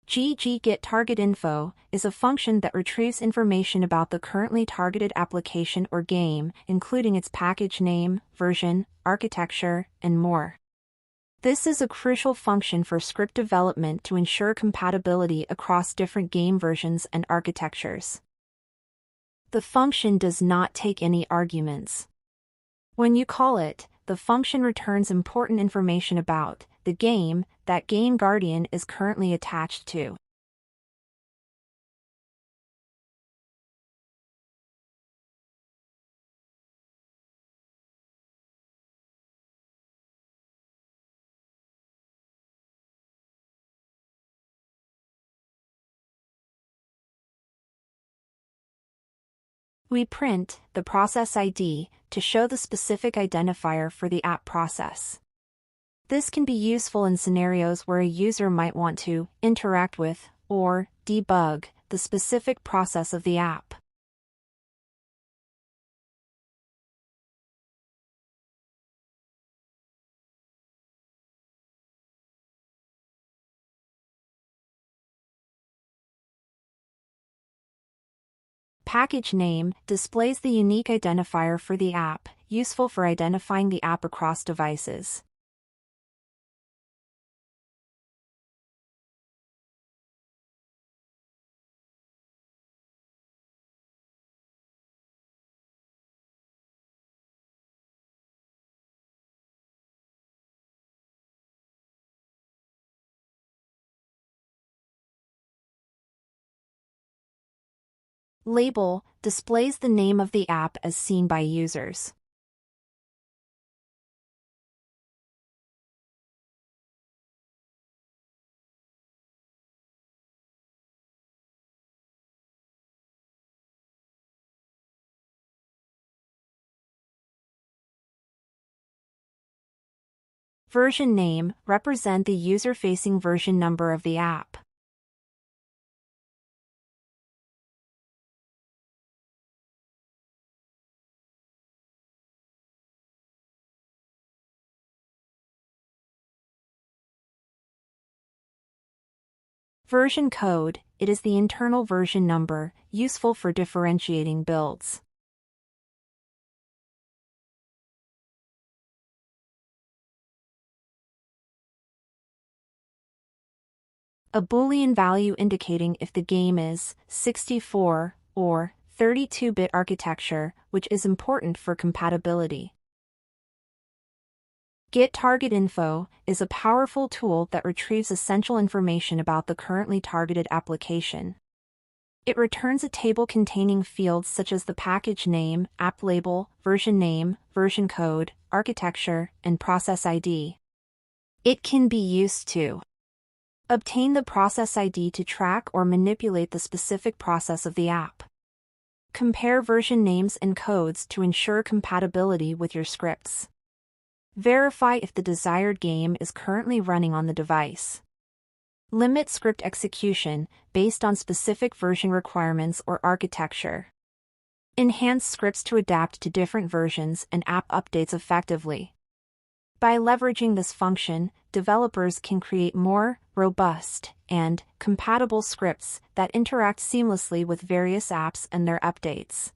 GetTargetInfo is a function that retrieves information about the currently targeted application or game, including its package name, version, architecture, and more. This is a crucial function for script development to ensure compatibility across different game versions and architectures. The function does not take any arguments. When you call it, the function returns important information about the game that GameGuardian is currently attached to. We print the process ID to show the specific identifier for the app process. This can be useful in scenarios where a user might want to interact with or debug the specific process of the app. Package name displays the unique identifier for the app, useful for identifying the app across devices. Label displays the name of the app as seen by users. Version name represent the user-facing version number of the app. Version code, it is the internal version number, useful for differentiating builds. A Boolean value indicating if the game is 64 or 32-bit architecture, which is important for compatibility. GetTargetInfo is a powerful tool that retrieves essential information about the currently targeted application. It returns a table containing fields such as the package name, app label, version code, architecture, and process ID. It can be used to obtain the process ID to track or manipulate the specific process of the app. Compare version names and codes to ensure compatibility with your scripts. Verify if the desired game is currently running on the device. Limit script execution based on specific version requirements or architecture. Enhance scripts to adapt to different versions and app updates effectively. By leveraging this function, developers can create more robust and compatible scripts that interact seamlessly with various apps and their updates.